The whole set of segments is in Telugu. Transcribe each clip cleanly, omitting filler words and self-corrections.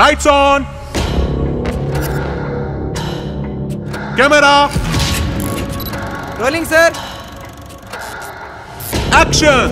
Lights on. Camera. Rolling, sir. Action.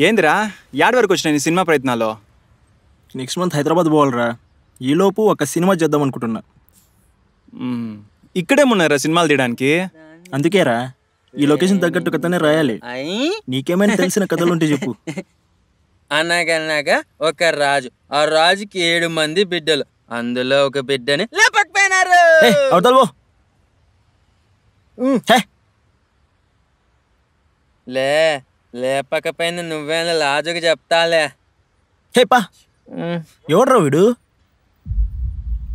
ఏందిరా యాడ్ వరకు వచ్చినాయి నీ సినిమా ప్రయత్నాల్లో? నెక్స్ట్ మంత్ హైదరాబాద్ పోవాలరా. ఈలోపు ఒక సినిమా చేద్దాం అనుకుంటున్నా. ఇక్కడేమున్నారా సినిమాలు తీయడానికి? అందుకేరా ఈ లొకేషన్ తగ్గట్టు కథనే రాయాలి. నీకేమైనా తెలిసిన కథలు ఉంటే చెప్పు. అనగనగా ఒక రాజు, ఆ రాజుకి 7 మంది బిడ్డలు, అందులో ఒక బిడ్డని లేపకపోయినారు. అవతల లేపకపోయింది నువ్వేనా లాజుకి చెప్తాలే. హేపా ఎవడ్రా వీడు?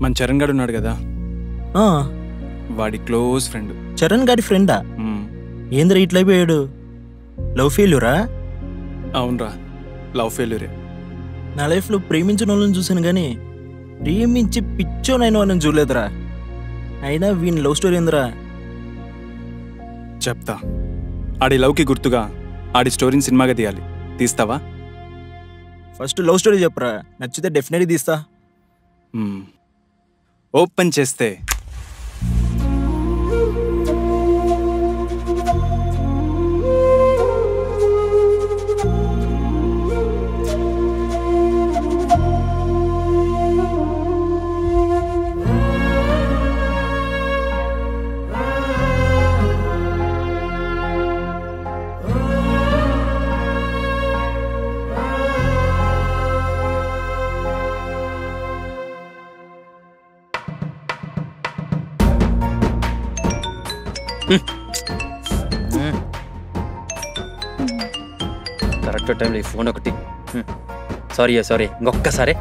మన చరణ్ గారు ఉన్నాడు కదా, వాడి క్లోజ్ ఫ్రెండ్. చరణ్ గారి ఫ్రెండా? ఏంద్రా ఇట్లయిపోయాడు? లవ్ ఫెయిల్యూరా? అవునరా, లవ్ ఫెయిల్యూరే. నా లైఫ్లో ప్రేమించిన వాళ్ళని చూసాను కానీ ప్రేమించి పిచ్చోనైన వాళ్ళని చూడలేదురా. అయినా వీని లవ్ స్టోరీ ఏందిరా? చెప్తా. ఆడి లవ్కి గుర్తుగా ఆడి స్టోరీని సినిమాగా తీయాలి. తీస్తావా? ఫస్ట్ లవ్ స్టోరీ చెప్పరా, నచ్చితే డెఫినెట్లీ తీస్తా. ఓపెన్ చేస్తే కరెక్ట్ టైంలో ఈ ఫోన్ ఒకటి. సారీ ఇంకొక్కసారి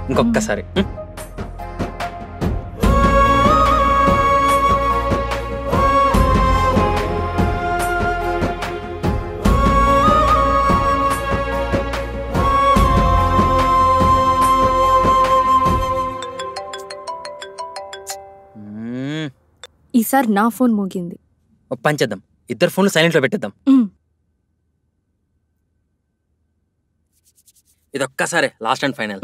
ఈసారి నా ఫోన్ మోగింది. పంచేద్దాం, ఇద్దరు ఫోన్లు సైలెంట్ లో పెట్టేద్దాం. ఇది ఒక్కసారి లాస్ట్ అండ్ ఫైనల్.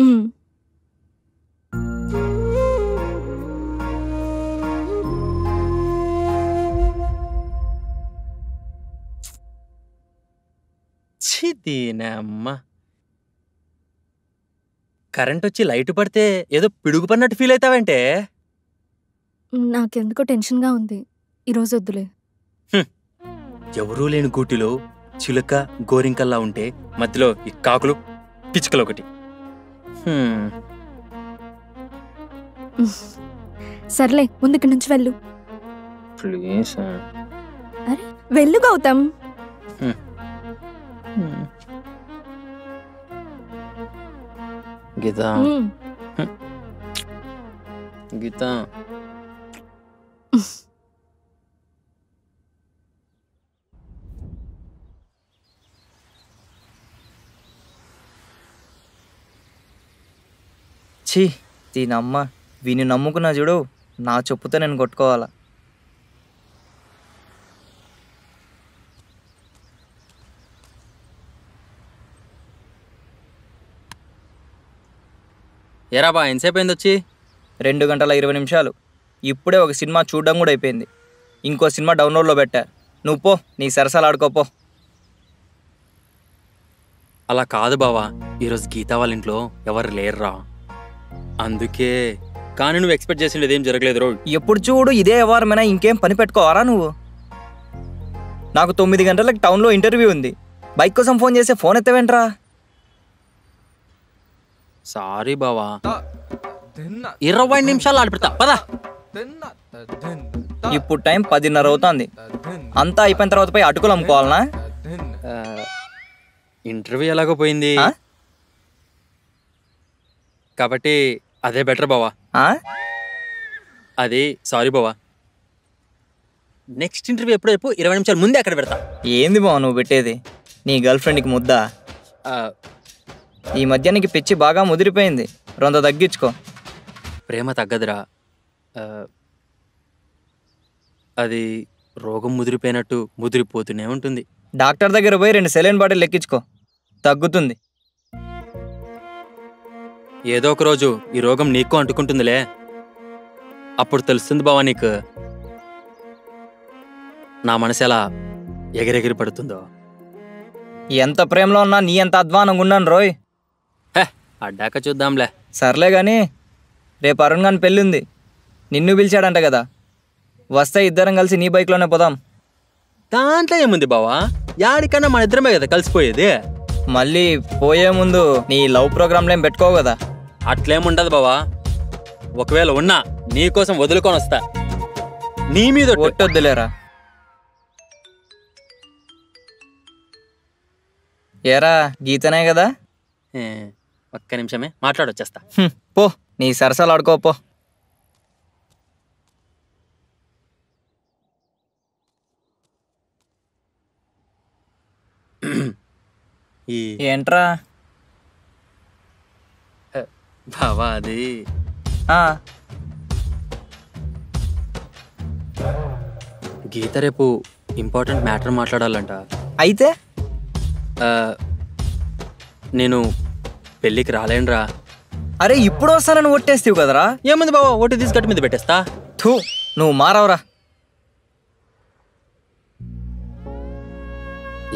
దీనమ్మ, కరెంట్ వచ్చి లైట్ పడితే ఏదో పిడుగు పడినట్టు ఫీల్ అవుతావంటే? నాకెందుకో టెన్షన్గా ఉంది. ఈరోజు వద్దులే. ఎవరూ లేని గూటిలో చిలుక గోరింకల్లా ఉంటే మధ్యలో ఈ కాకులు పిచ్చుకలు ఒకటి. సర్లే, ముందు ఇక్కడి నుంచి వెళ్ళు. ప్లీజ్. అరే వెళ్ళు గౌతమ్. గీతా, గీతా, ఛీ దీనమ్మ, వీని నమ్ముకున్నా చూడు, నా చెప్పుతో నేను కొట్టుకోవాలా. ఏరా బా, ఎంతసేపు అయింది వచ్చి? 2 గంటల 20 నిమిషాలు. ఇప్పుడే ఒక సినిమా చూడడం కూడా అయిపోయింది. ఇంకో సినిమా డౌన్లోడ్లో పెట్టా. నువ్వు పో, నీ సరసాలు ఆడుకోపో. అలా కాదు బావా, ఈరోజు గీతా వాళ్ళ ఇంట్లో ఎవరు లేరురా, అందుకే. కానీ నువ్వు ఎక్స్పెక్ట్ చేసిండేది ఏం జరగలేదు రో. ఎప్పుడు చూడు ఇదే వ్యవహారమైనా ఇంకేం పని పెట్టుకోవారా నువ్వు? నాకు 9 గంటలకు టౌన్లో ఇంటర్వ్యూ ఉంది. బైక్ కోసం ఫోన్ చేస్తే ఫోన్ ఎత్తవేంట్రా? సారీ బావా. 20 నిమిషాలు ఆడిపెడతా పదా. ఇప్పుడు టైం 10:30 అవుతుంది. అంతా అయిపోయిన తర్వాత పోయి అటుకులు అమ్ముకోవాలనా? ఇంటర్వ్యూ ఎలాగో పోయింది ఆ? కాబట్టి అదే బెటర్ బావా. ఆ? అది సారీ బావా, నెక్స్ట్ ఇంటర్వ్యూ ఎప్పుడైపు 20 నిమిషాలు ముందే అక్కడ పెడతా. ఏంది బావ నువ్వు పెట్టేది? నీ గర్ల్ ఫ్రెండ్కి ముద్దా? ఆ, ఈ మధ్య నీకు పిచ్చి బాగా ముదిరిపోయింది. రొంత తగ్గించుకో. ప్రేమ తగ్గదురా. ఆ, అది రోగం ముదిరిపోయినట్టు ముదిరిపోతూనే ఉంటుంది. డాక్టర్ దగ్గర పోయి 2 సెలైన్ బాటిల్ ఎక్కించుకో, తగ్గుతుంది. ఏదో ఒక రోజు ఈ రోగం నీకు అంటుకుంటుందిలే, అప్పుడు తెలుస్తుంది బావా నీకు నా మనసు ఎలా ఎగిరెగిరి పడుతుందో. ఎంత ప్రేమలో ఉన్నా నీ ఎంత అధ్వానంగా ఉన్నాను రోయ్. హే, అడ్డాక చూద్దాంలే. సర్లే కానీ రేపు అరుణ్ గాని పెళ్ళి ఉంది, నిన్ను పిలిచాడంట కదా. వస్తే ఇద్దరం కలిసి నీ బైక్లోనే పోదాం. దాంట్లో ఏముంది బావా, యాడికన్నా మన ఇద్దరమే కదా కలిసిపోయేది. మళ్ళీ పోయే ముందు నీ లవ్ ప్రోగ్రాంలో ఏం పెట్టుకోవు కదా. అట్లేముండదు బావా, ఒకవేళ ఉన్నా నీకోసం వదులుకొని వస్తా. నీ మీద ఒట్టు. ఒట్టొద్దులేరా. ఏరా గీతనే కదా. ఏ, ఒక్క నిమిషమే మాట్లాడొచ్చేస్తా. పో నీ సరసాలు ఆడుకోపో. ఈ ఏంట్రా? బావా అది ఆ, గీత రేపు ఇంపార్టెంట్ మ్యాటర్ మాట్లాడాలంట. అయితే ఆ, నేను పెళ్ళికి రాలేనురా. అరే ఇప్పుడు వస్తానని ఒట్టేస్తావు కదరా. ఏముంది బావా, ఓటు తీసి గట్టి మీద పెట్టేస్తా. థూ, నువ్వు మారవరా.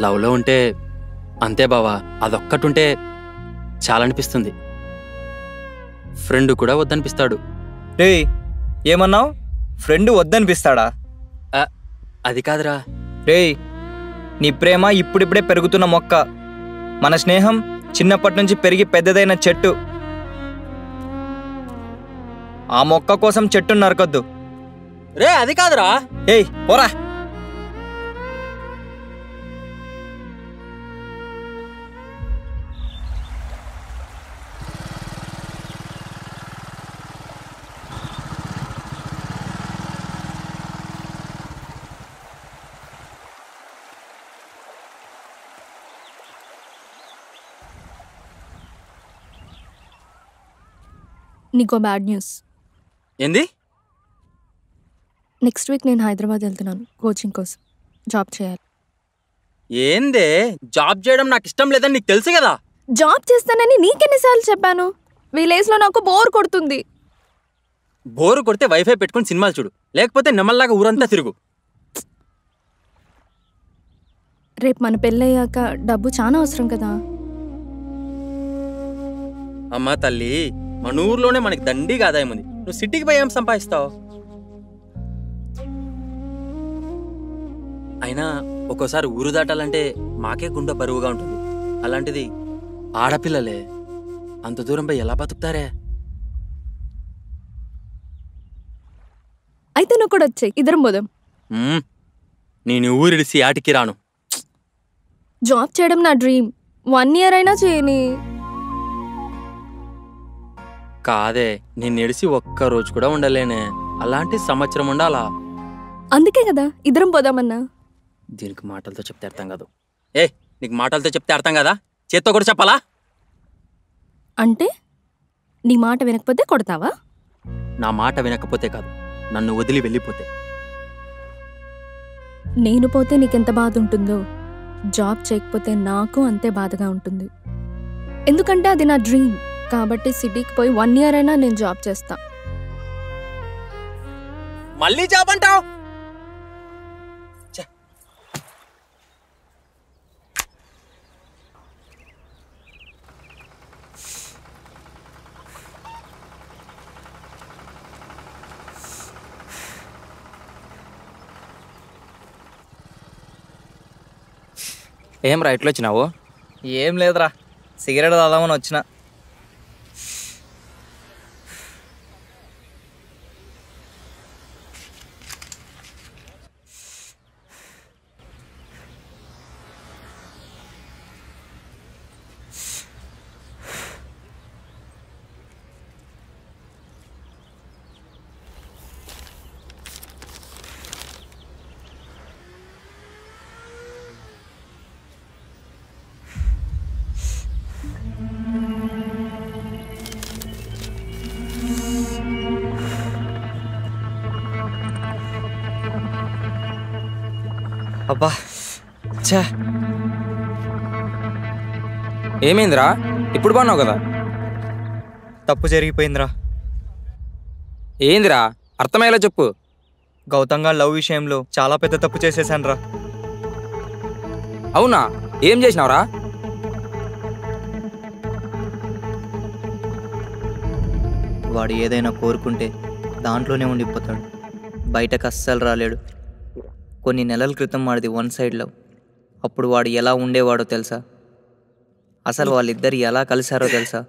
లవ్లో ఉంటే అంతే బావా, అదొక్కటుంటే చాలా అనిపిస్తుంది. ఫ్రెండ్ కూడా వద్దనిపిస్తాడు. రేయ్ ఏమన్నావు? ఫ్రెండ్ వద్దనిపిస్తాడా? ఆ, అది కాదురా. రేయ్ నీ ప్రేమ ఇప్పుడిప్పుడే పెరుగుతున్న మొక్క, మన స్నేహం చిన్నప్పటి నుంచి పెరిగి పెద్దదైన చెట్టు. ఆ మొక్క కోసం చెట్టును నరకొద్దు. రే అది కాదురా. ఏయ్ పోరా. నీకో బ్యాడ్ న్యూస్. ఏంది? నెక్స్ట్ వీక్ నేను హైదరాబాద్ వెళ్తున్నాను కోచింగ్ కోసం. జాబ్ చేయాలి. ఏందే జాబ్ చేయడం నాకు ఇష్టం లేదని నీకు తెలుసు కదా. జాబ్ చేస్తానని నీకెన్నిసార్లు చెప్పాను? విలేజ్లో నాకు బోర్ కొడుతుంది. బోరు కొడితే వైఫై పెట్టుకుని సినిమాలు చూడు, లేకపోతే నెమల్లాగా ఊరంతా తిరుగు. రేపు మన పెళ్ళయ్యాక డబ్బు చాలా అవసరం కదా. అమ్మా తల్లి, మన ఊర్లోనే మనకి దండిగా ఆదాయం ఉంది. నువ్వు సిటీకి పోయి ఏం సంపాదిస్తావు? అయినా ఒక్కోసారి ఊరు దాటాలంటే మాకే గుండె బరువుగా ఉంటుంది. అలాంటిది ఆడపిల్లలే అంత దూరం పోయి ఎలా బతుకుతారే? అయితే నువ్వు కూడా వచ్చాయి, ఇద్దరం పోదాం. నేను ఊరిడిసి ఆటికి రాను. జాబ్ చేయడం నా డ్రీమ్. 1 year అయినా చేయని. కాదే, నేను ఎడిసి ఒక్కరోజు కూడా ఉండలేనే. అలాంటి సంవత్సరం ఉండాలా. అందుకే కదా ఇద్దరం పోదామన్నా. దీనికి మాటలతో చెప్తే అర్థం కాదు. నీకు మాటలతో చెప్తే అర్థం కదా, చేత్తో కూడా చెప్పాలా? అంటే నీ మాట వినకపోతే కొడతావా? నా మాట వినకపోతే కాదు, నన్ను వదిలి వెళ్ళిపోతే. నేను పోతే నీకెంత బాధ ఉంటుందో, జాబ్ చేయకపోతే నాకు అంతే బాధగా ఉంటుంది. ఎందుకంటే అది నా డ్రీమ్. కాబట్టి సిటీకి పోయి 1 year అయినా నేను జాబ్ చేస్తా. మళ్ళీ జాబ్ అంటావు? ఏం రా ఇట్లా వచ్చినావు? ఏం లేదురా, సిగరెట్ తాదామని వచ్చిన. అబ్బా ఛా, ఏమైందిరా ఇప్పుడు బాగున్నావు కదా? తప్పు జరిగిపోయిందిరా. ఏందిరా అర్థమయ్యేలా చెప్పు. గౌతంగా లవ్ విషయంలో చాలా పెద్ద తప్పు చేసేసానురా. అవునా? ఏం చేసినావురా? వాడు ఏదైనా కోరుకుంటే దాంట్లోనే ఉండిపోతాడు, బయటకు అస్సలు రాలేడు. కొన్ని నెలల క్రితం వాడిది 1 సైడ్ లవ్. అప్పుడు వాడు ఎలా ఉండేవాడో తెలుసా? అసలు వాళ్ళిద్దరు ఎలా కలిశారో తెలుసా?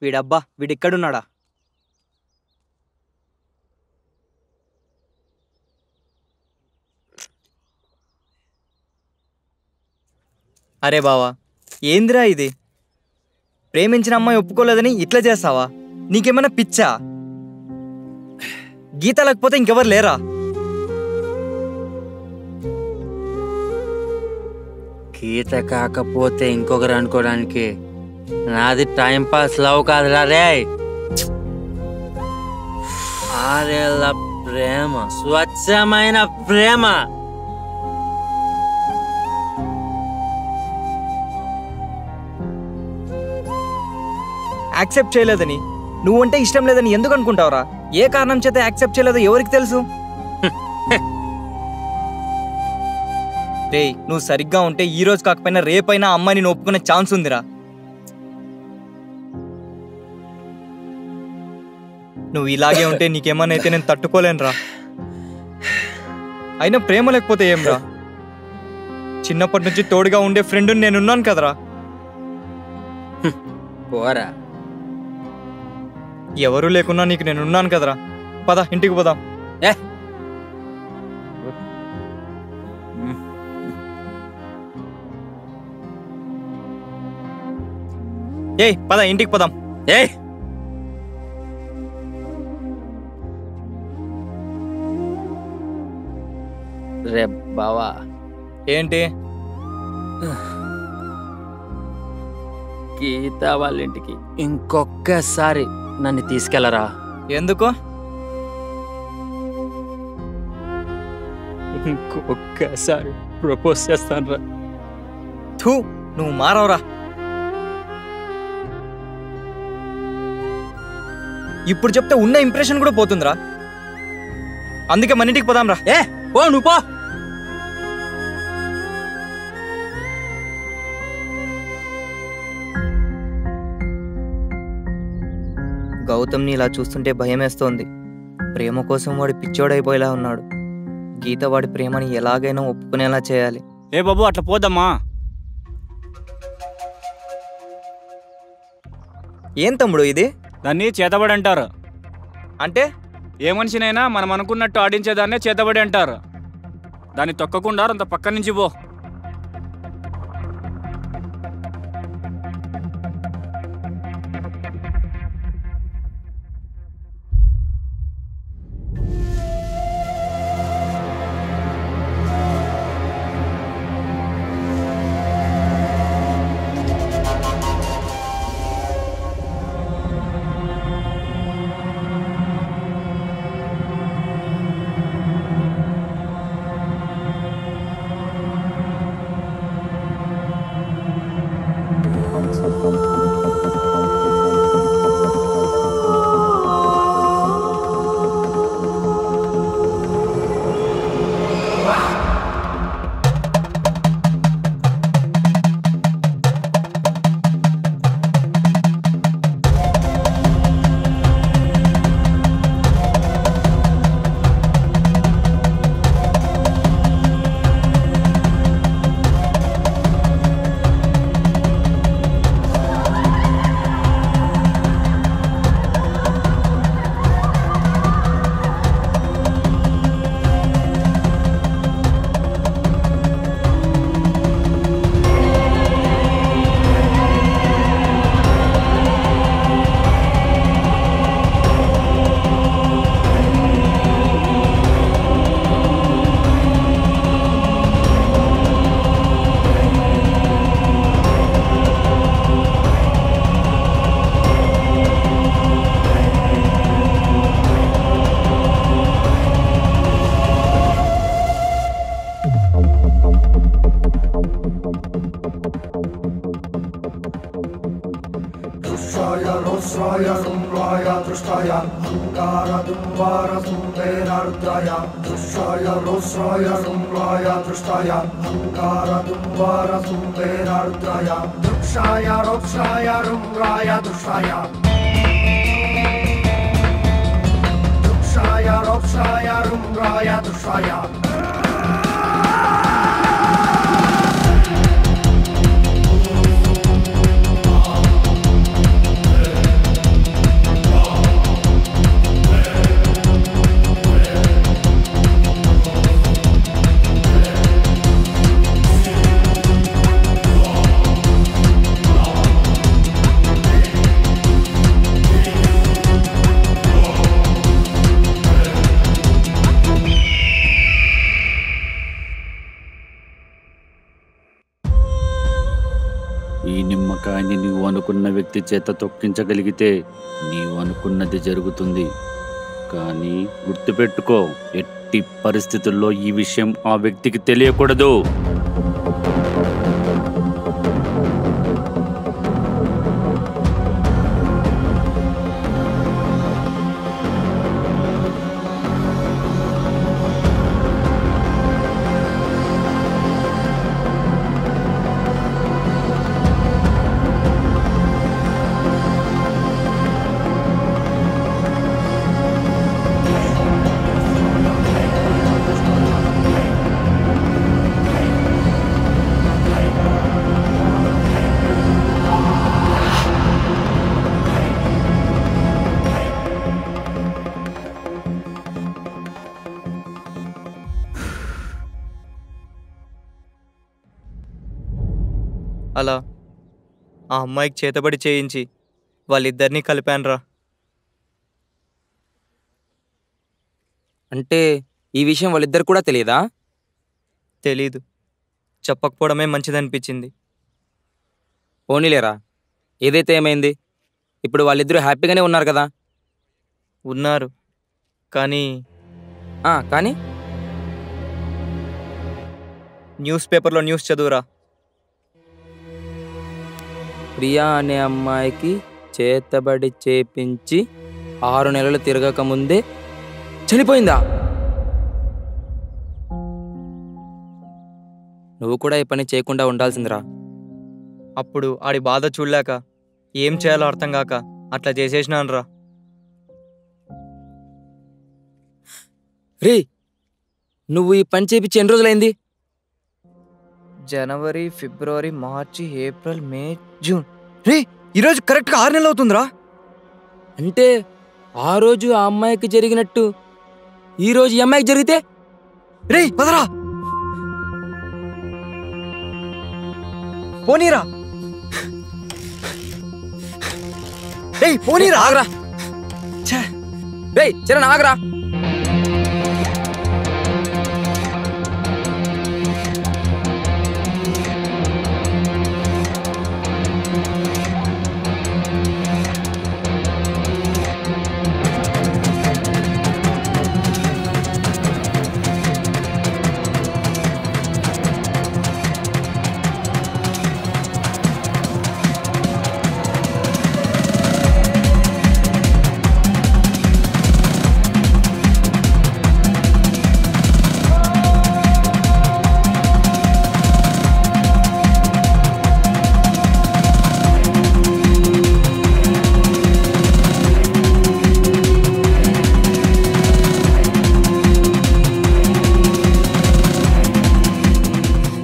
వీడబ్బా వీడిక్కడున్నాడా? అరే బావా, ఏందిరా ఇది? ప్రేమించిన అమ్మాయి ఒప్పుకోలేదని ఇట్లా చేస్తావా? నీకేమైనా పిచ్చా? గీత లేకపోతే ఇంకెవరు లేరా? గీత కాకపోతే ఇంకొకరు అనుకోవడానికి నాది టైం పాస్ లవ్ కాదురా రే. 6 ఏళ్ళ ప్రేమ, స్వచ్ఛమైన ప్రేమ. యాక్సెప్ట్ చేయలేదని, నువ్వంటే ఇష్టం లేదని ఎందుకు అనుకుంటావురా? ఏ కారణం చేత యాక్సెప్ట్ చేయలేదో ఎవరికి తెలుసు? రేయ్, నువ్వు సరిగ్గా ఉంటే ఈ రోజు కాకపోయినా రేపైనా అమ్మాయిని ఒప్పుకునే ఛాన్స్ ఉందిరా. నువ్వు ఇలాగే ఉంటే నీకేమన్నా అయితే నేను తట్టుకోలేనురా. అయినా ప్రేమ లేకపోతే ఏంరా? చిన్నప్పటి నుంచి తోడుగా ఉండే ఫ్రెండ్ నేనున్నాను కదరా. పోరా. ఎవరూ లేకున్నా నీకు నేనున్నాను కదరా. పద, ఇంటికి పోదాం. ఏయ్ పద, ఇంటికి పోదాం. ఏయ్ రే బావా. ఏంటి? గీత వాళ్ళ ఇంటికి ఇంకొక్కసారి నన్ను తీసుకెళ్ళరా. ఎందుకు? ఇంకొక్కసారి ప్రపోజ్ చేస్తాను రా. థూ, నువ్వు మారవరా. ఇప్పుడు చెప్తే ఉన్న ఇంప్రెషన్ కూడా పోతుందిరా. అందుకే మన ఇంటికి పోదాం రా. పో నువ్వు పో. గౌతమ్ని ఇలా చూస్తుంటే భయమేస్తోంది. ప్రేమ కోసం వాడు పిచ్చోడైపోయేలా ఉన్నాడు. గీత వాడి ప్రేమని ఎలాగైనా ఒప్పుకునేలా చేయాలి. ఏ బాబు అట్లా పోదమ్మా. ఏం తమ్ముడు ఇది? దాన్ని చేతబడి అంటారు. అంటే ఏ మనిషినైనా మనం అనుకున్నట్టు ఆడించేదాన్నే చేతబడి అంటారు. దాన్ని తొక్కకుండా అంత పక్క నుంచి పో. रोस्राय रुम्राय दृष्टाय हंकार दुम्बार सुंदेन रुद्राय दृष्टाय रोस्राय रुम्राय दृष्टाय हंकार दुम्बार सुंदेन रुद्राय दृक्षाय रोक्षाय रुम्राय दृष्टाय दृक्षाय रोक्षाय रुम्राय दृष्टाय ఈ నిమ్మకాయని నువ్వు అనుకున్న వ్యక్తి చేత తొక్కించగలిగితే నీవు అనుకున్నది జరుగుతుంది. కానీ గుర్తుపెట్టుకో, ఎట్టి పరిస్థితుల్లో ఈ విషయం ఆ వ్యక్తికి తెలియకూడదు. అలా ఆ అమ్మాయికి చేతబడి చేయించి వాళ్ళిద్దరినీ కలిపానురా. అంటే ఈ విషయం వాళ్ళిద్దరు కూడా తెలియదా? తెలీదు. చెప్పకపోవడమే మంచిదనిపించింది. పోనీలేరా, ఏదైతే ఏమైంది, ఇప్పుడు వాళ్ళిద్దరూ హ్యాపీగానే ఉన్నారు కదా? ఉన్నారు. కానీ కానీ న్యూస్ పేపర్లో న్యూస్ చదువురా. ప్రియా అనే అమ్మాయికి చేతబడి చేపించి 6 నెలలు తిరగక ముందే చనిపోయిందా? నువ్వు కూడా ఈ పని చేయకుండా ఉండాల్సిందిరా. అప్పుడు ఆడి బాధ చూడలేక ఏం చేయాలో అర్థం కాక అట్లా చేసేసినానురా. రే, నువ్వు ఈ పని చేపించి ఎన్ని రోజులైంది? జనవరి, ఫిబ్రవరి, మార్చి, ఏప్రిల్, మే, జూన్. రే, ఈరోజు కరెక్ట్గా 6 నెలలు అవుతుందిరా. అంటే ఆ రోజు ఆ అమ్మాయికి జరిగినట్టు ఈరోజు ఈ అమ్మాయికి జరిగితే? రే పదరా, పోనీరా. రే పోనీరా. ఆగరా. రే చరణ్ ఆగరా.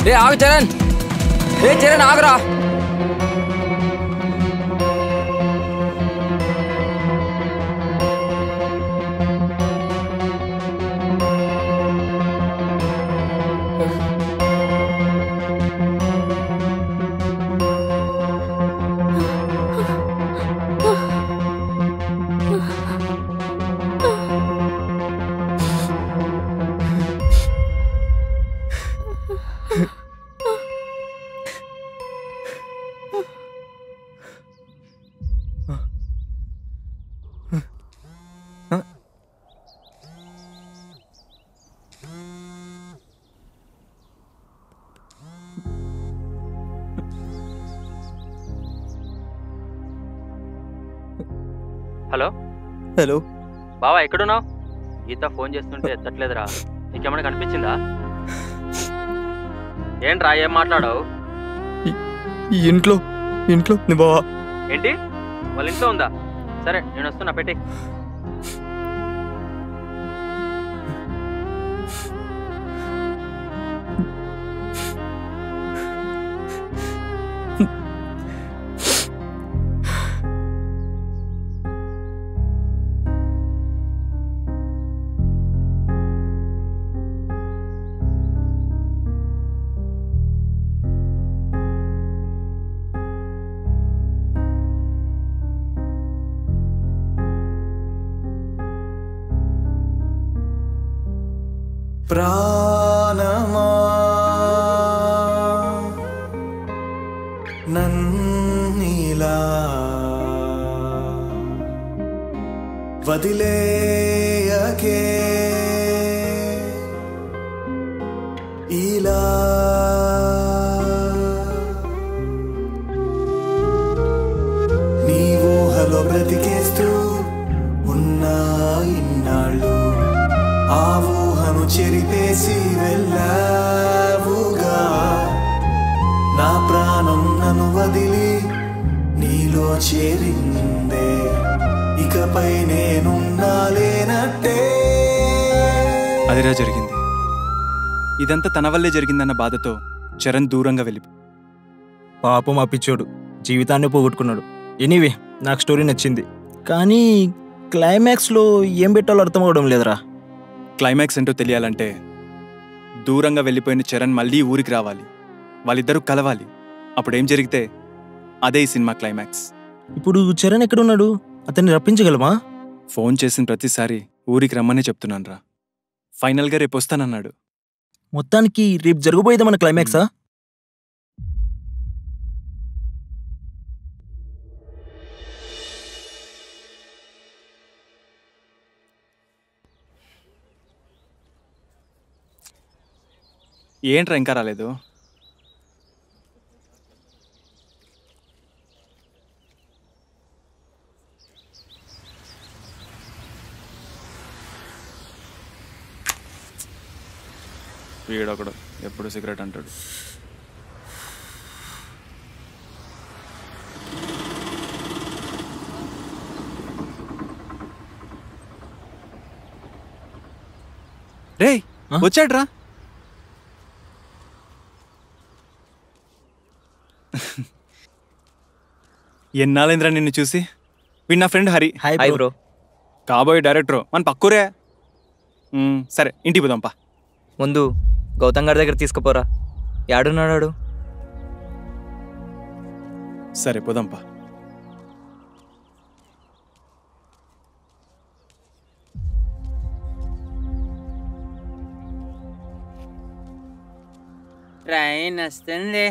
రే ఆగు చరణ్. రే చరణ్ ఆగురా. హలో హలో బావా ఎక్కడున్నావు? గీత ఫోన్ చేస్తుంటే ఎత్తట్లేదురా. నీకేమైనా కనిపించిందా? ఏంట్రా ఏం మాట్లాడావు? ఇంట్లో నీ బావా. ఏంటి వాళ్ళ ఇంట్లో ఉందా? సరే నేను వస్తున్నా, పెట్టి. ప్రాణమా నన్నిలా వదిలేయకే ఇలా నీ ఊహలో బ్రతికేస్తూ ఉన్నా ఇన్నాళ్ళు ఆ ఊహను చెరిపేసి వెళ్ళావుగా. నా ప్రాణం నన్ను వదిలి నీలో చేరిందే, ఇకపై నేనున్నా లేనట్టే. అదిరా జరిగింది. ఇదంతా తన వల్లే జరిగిందన్న బాధతో చరణ్ దూరంగా వెళ్ళిపో. పాపం ఆ పిచ్చోడు జీవితాన్ని పోగొట్టుకున్నాడు. ఎనీవే నాకు స్టోరీ నచ్చింది, కానీ క్లైమాక్స్లో ఏం పెట్టాలో అర్థం అవడం లేదురా. క్లైమాక్స్ ఏంటో తెలియాలంటే దూరంగా వెళ్ళిపోయిన చరణ్ మళ్ళీ ఊరికి రావాలి, వాళ్ళిద్దరూ కలవాలి. అప్పుడేం జరిగితే అదే ఈ సినిమా క్లైమాక్స్. ఇప్పుడు చరణ్ ఎక్కడున్నాడు? అతన్ని రప్పించగలమా? ఫోన్ చేసిన ప్రతిసారి ఊరికి రమ్మనే చెప్తున్నాను రా. ఫైనల్గా రేపు వస్తానన్నాడు. మొత్తానికి రేపు జరగబోయేదా మన క్లైమాక్సా? ఏంట్రా ఇంకా రాలేదు? వీడొకడు ఎప్పుడు సిగరెట్ అంటాడు. రేయ్ వచ్చాడ్రా. ఎన్నాళ్ళైందిరా నిన్ను చూసి. వీడు నా ఫ్రెండ్ హరి. Hi bro. కాబోయే డైరెక్టర్ మన పక్కూరే. సరే ఇంటికి పోదాంపా. ముందు గౌతమ్ గారి దగ్గర తీసుకుపోరా. యాడున్నాడు? సరే పోదాంపా. ట్రైన్ వస్తుంది.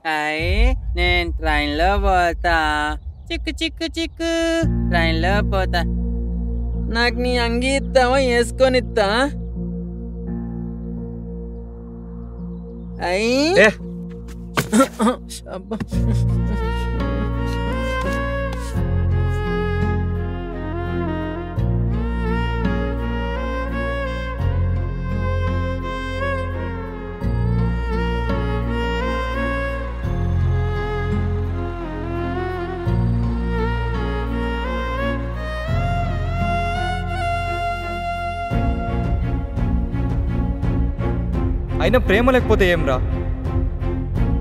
అయ్యి నేను ట్రైన్లో పోతా. చిక్కు చిక్కు చిక్కు ట్రైన్లో పోతా. నాకు నీ అంగీ ఇస్తావా? వేసుకొనిస్తా. అయ్యి అయినా ప్రేమ లేకపోతే ఏంరా?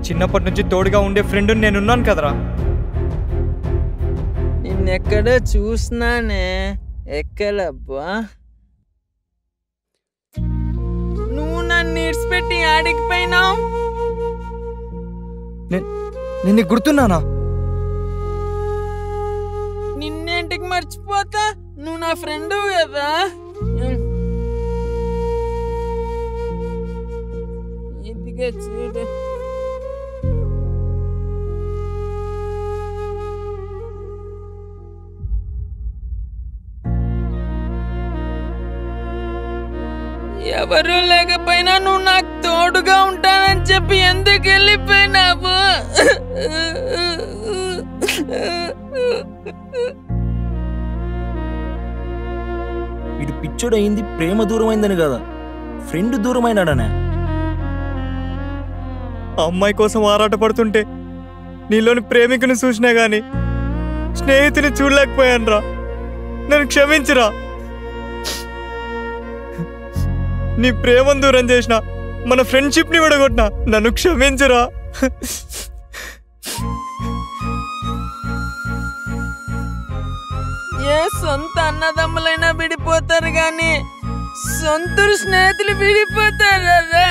చిన్నప్పటి నుంచి తోడుగా ఉండే ఫ్రెండ్ నేనున్నాను కదరా. నిన్నెక్కడో చూసినానే. ఎక్కలబ్బా. నువ్వు నన్ను ఇడిచిపెట్టి ఆడికి పోయినావు. నిన్ను గుర్తున్నానా? నిన్నేంటికి మర్చిపోతా? నువ్వు నా ఫ్రెండ్ కదా. ఇదిగా చూడు. ఎవరు లేకపోయినా నువ్వు నాకు తోడుగా ఉంటానని చెప్పి ఎందుకు వెళ్ళిపోయినావు? వీడు పిచ్చోడు అయింది ప్రేమ దూరమైందని కదా, ఫ్రెండ్ దూరమైనాడనే. ఆ అమ్మాయి కోసం ఆరాటపడుతుంటే నీలోని ప్రేమికుని చూసినా గాని స్నేహితుని చూడలేకపోయాను రా. నన్ను క్షమించురా. నీ ప్రేమను దూరం చేసిన, మన ఫ్రెండ్షిప్ ని విడగొట్టినా నన్ను క్షమించురా. ఏ సొంత అన్నదమ్ములైనా విడిపోతారు గాని సొంత స్నేహితులు విడిపోతారా?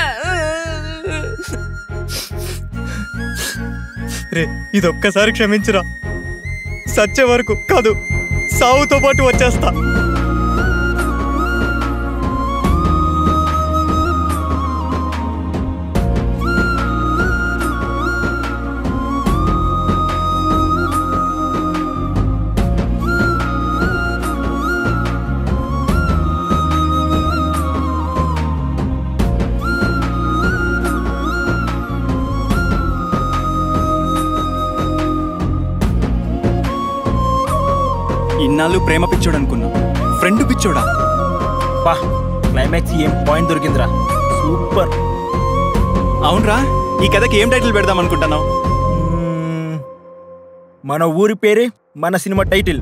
రే, ఇదొక్కసారి క్షమించురా. సచ్చే వరకు కాదు, సావుతో పాటు వచ్చేస్తా. ఇన్నాళ్ళు ప్రేమ పిచ్చోడు అనుకున్నా, ఫ్రెండ్ పిచ్చోడా? పా, క్లైమాక్స్ ఏం పాయింట్ దొరికిందిరా, సూపర్. అవునరా, ఈ కథకి ఏం టైటిల్ పెడదాం అనుకుంటున్నావు? మన ఊరి పేరే మన సినిమా టైటిల్.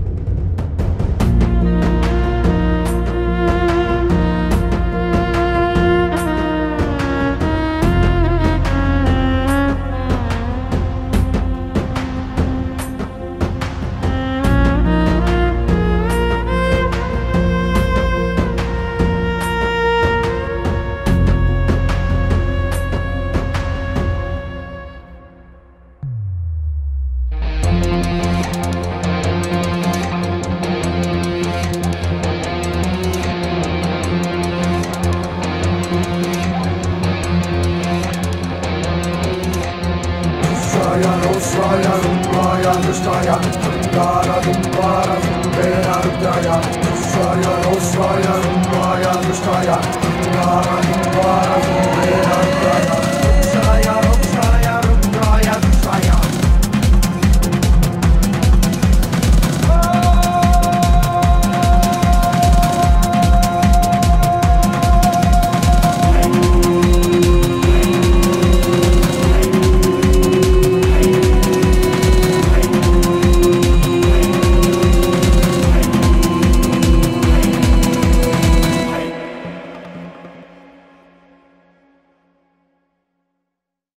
Swaya,